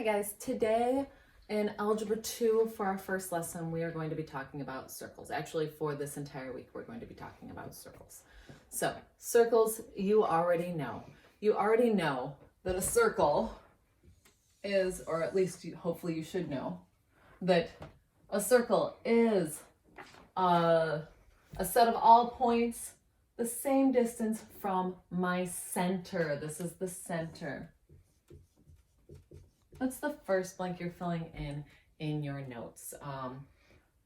guys, today in Algebra 2 for our first lesson we are going to be talking about circles. Actually, for this entire week we're going to be talking about circles. So circles, you already know that a circle is, or at least hopefully you should know, that a circle is a set of all points the same distance from my center. This is the center. That's the first blank you're filling in your notes.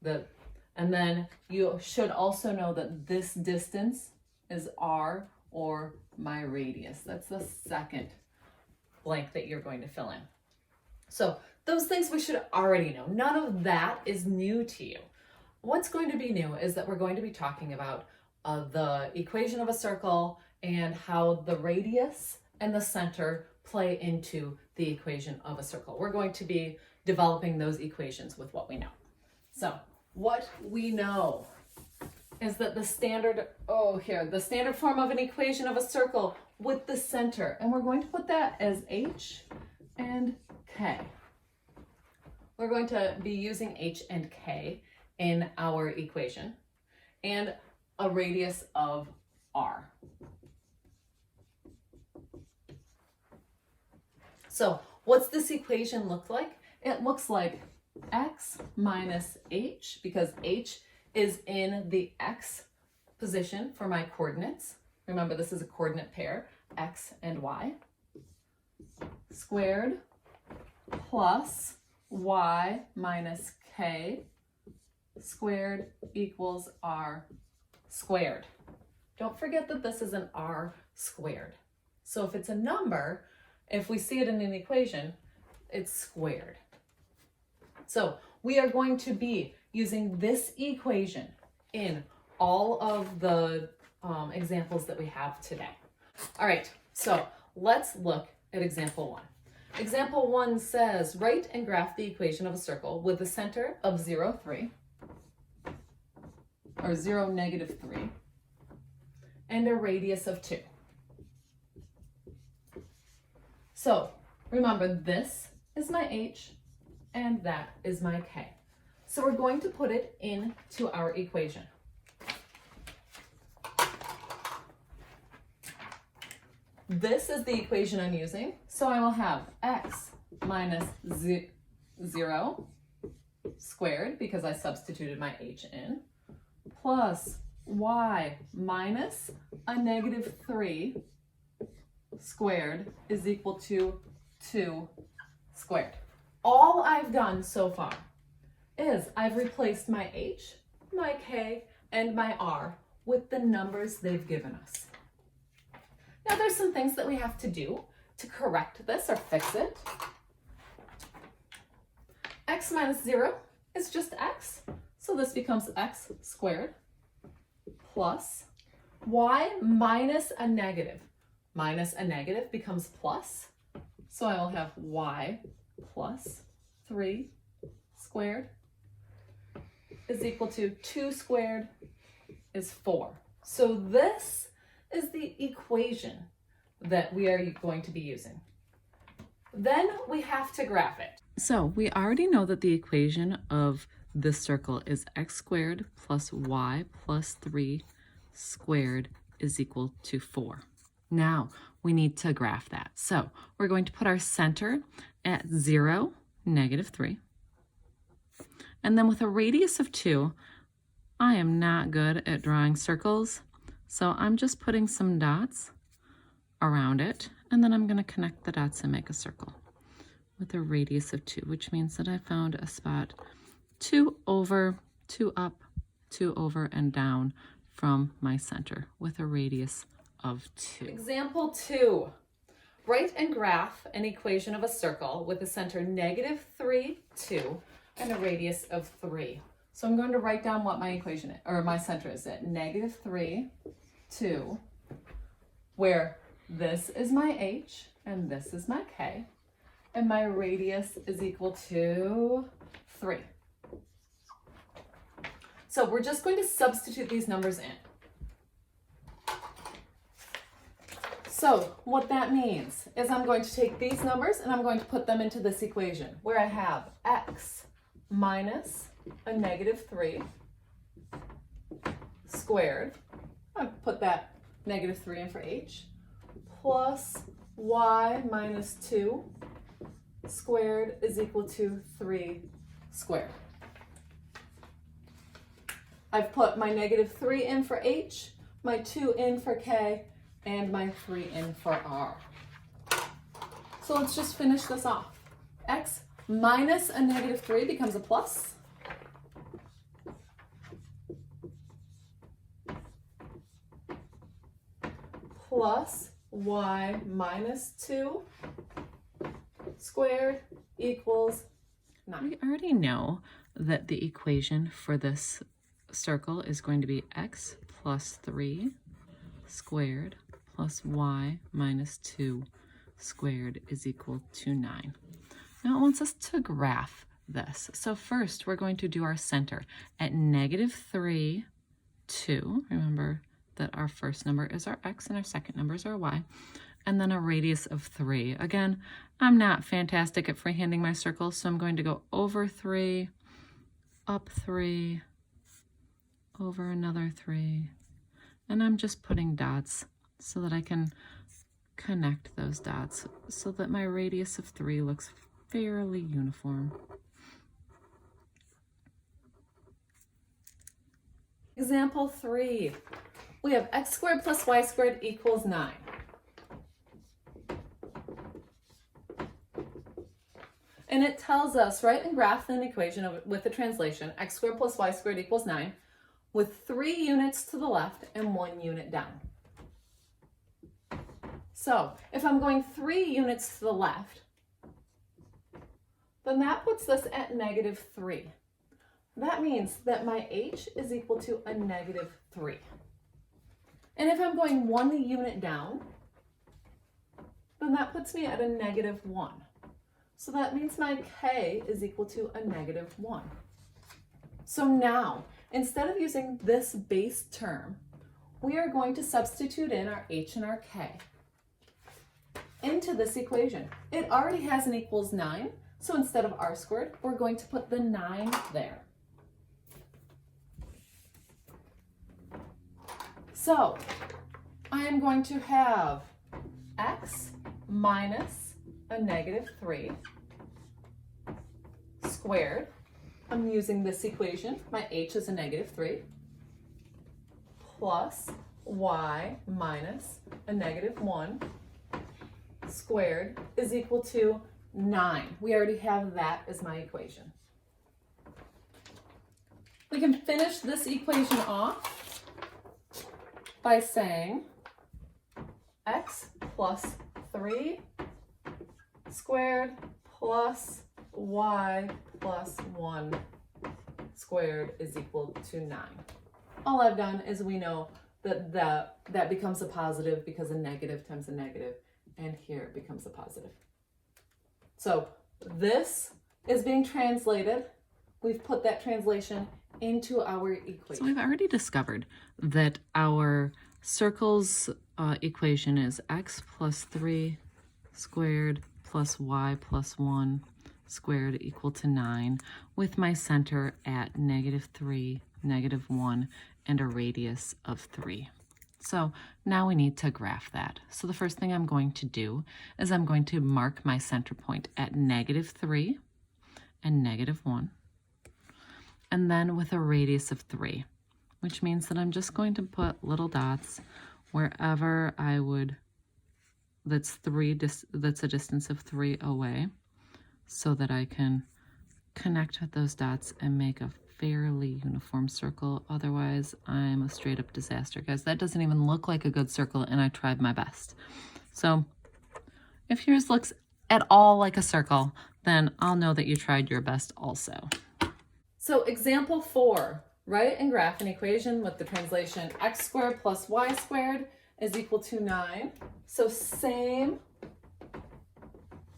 And then you should also know that this distance is r, or my radius. That's the second blank that you're going to fill in. So those things we should already know. None of that is new to you. What's going to be new is that we're going to be talking about the equation of a circle and how the radius and the center play into the equation of a circle. We're going to be developing those equations with what we know. So what we know is that the standard form of an equation of a circle with the center, and we're going to put that as h and k. We're going to be using h and k in our equation, and a radius of r. So what's this equation look like? It looks like x minus h, because h is in the x position for my coordinates. Remember, this is a coordinate pair, x and y, squared plus y minus k squared equals r squared. Don't forget that this is an r squared. So if it's a number, if we see it in an equation, it's squared. So we are going to be using this equation in all of the examples that we have today. All right, so let's look at example 1. Example 1 says, write and graph the equation of a circle with a center of 0, 3, or 0, negative 3, and a radius of 2. So remember, this is my h and that is my k. So we're going to put it into our equation. This is the equation I'm using. So I will have x minus 0 squared, because I substituted my h in, plus y minus a negative 3 squared is equal to 2 squared. All I've done so far is I've replaced my h, my k, and my r with the numbers they've given us. Now there's some things that we have to do to correct this or fix it. X minus 0 is just x, so this becomes x squared, plus y minus a negative. Minus a negative becomes plus, so I will have y plus 3 squared is equal to 2 squared is 4. So this is the equation that we are going to be using. Then we have to graph it. So we already know that the equation of this circle is x squared plus y plus 3 squared is equal to 4. Now we need to graph that. So we're going to put our center at 0, negative 3. And then with a radius of 2, I am not good at drawing circles, so I'm just putting some dots around it, and then I'm going to connect the dots and make a circle with a radius of 2, which means that I found a spot 2 over, 2 up, 2 over, and down from my center with a radius of 2. Example 2. Write and graph an equation of a circle with a center negative 3, 2, and a radius of 3. So I'm going to write down what my equation is, or my center is at negative 3, 2, where this is my h and this is my k, and my radius is equal to 3. So we're just going to substitute these numbers in. So what that means is I'm going to take these numbers and I'm going to put them into this equation where I have x minus a negative 3 squared. I put that negative 3 in for h, plus y minus 2 squared is equal to 3 squared. I've put my negative 3 in for h, my 2 in for k, and my 3 in for r. So let's just finish this off. X minus a negative 3 becomes a plus. Plus y minus 2 squared equals 9. We already know that the equation for this circle is going to be x plus 3 squared plus y minus 2 squared is equal to 9. Now it wants us to graph this. So first we're going to do our center at negative 3, 2. Remember that our first number is our x and our second number is our y. And then a radius of 3. Again, I'm not fantastic at freehanding my circles, so I'm going to go over 3, up 3, over another 3, and I'm just putting dots so that I can connect those dots so that my radius of 3 looks fairly uniform. Example 3. We have x squared plus y squared equals 9. And it tells us, right, and graph an equation with the translation, x squared plus y squared equals 9, with 3 units to the left and 1 unit down. So if I'm going 3 units to the left, then that puts this at negative 3. That means that my h is equal to a negative 3. And if I'm going 1 unit down, then that puts me at a negative 1. So that means my k is equal to a negative 1. So now, instead of using this base term, we are going to substitute in our h and our k into this equation. It already has an equals 9, so instead of r squared, we're going to put the 9 there. So I am going to have x minus a negative 3 squared. I'm using this equation. My h is a negative 3 plus y minus a negative 1 squared is equal to 9. We already have that as my equation. We can finish this equation off by saying x plus 3 squared plus y plus 1 squared is equal to 9. All I've done is we know that that becomes a positive because a negative times a negative, and here it becomes a positive. So this is being translated. We've put that translation into our equation. So we've already discovered that our circle's equation is x plus 3 squared plus y plus 1 squared equal to 9, with my center at negative 3, negative 1, and a radius of 3. So now we need to graph that. So the first thing I'm going to do is I'm going to mark my center point at negative 3 and negative 1, and then with a radius of 3, which means that I'm just going to put little dots wherever I would, that's a distance of 3 away, so that I can connect with those dots and make a fairly uniform circle. Otherwise, I'm a straight up disaster, guys. That doesn't even look like a good circle, and I tried my best. So if yours looks at all like a circle, then I'll know that you tried your best also. So example 4, write and graph an equation with the translation x squared plus y squared is equal to 9. So same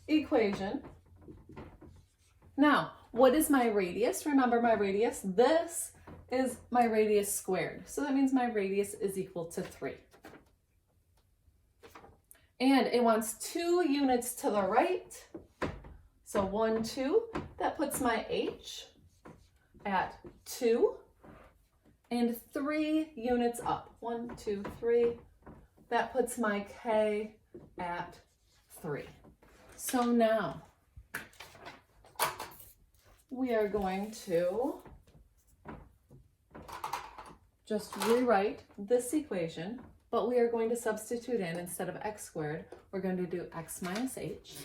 equation. Now, what is my radius? Remember my radius? This is my radius squared. So that means my radius is equal to 3. And it wants 2 units to the right. So 1, 2, that puts my h at 2. And 3 units up. 1, 2, 3. That puts my k at 3. So now we are going to just rewrite this equation, but we are going to substitute in, instead of x squared, we're going to do x minus h,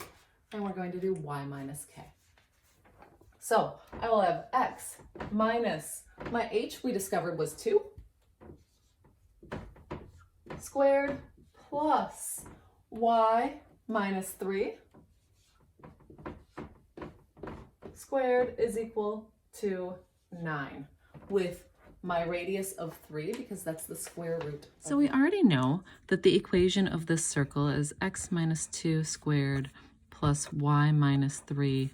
and we're going to do y minus k. So I will have x minus, my h we discovered was 2, squared plus y minus 3 squared is equal to 9, with my radius of 3 because that's the square root. So we already know that the equation of this circle is x minus 2 squared plus y minus 3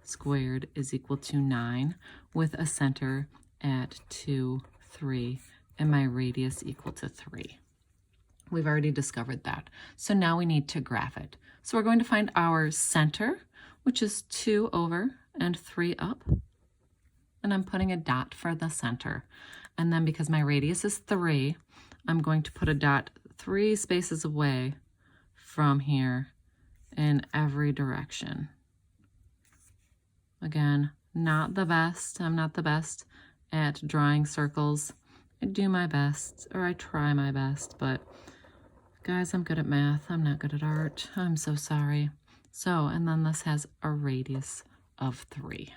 squared is equal to 9, with a center at 2, 3, and my radius equal to 3. We've already discovered that. So now we need to graph it. So we're going to find our center, which is 2 over and 3 up. And I'm putting a dot for the center. And then because my radius is 3, I'm going to put a dot 3 spaces away from here in every direction. Again, not the best. I'm not the best at drawing circles. I do my best, or I try my best, but guys, I'm good at math. I'm not good at art. I'm so sorry. So, and then this has a radius of 3.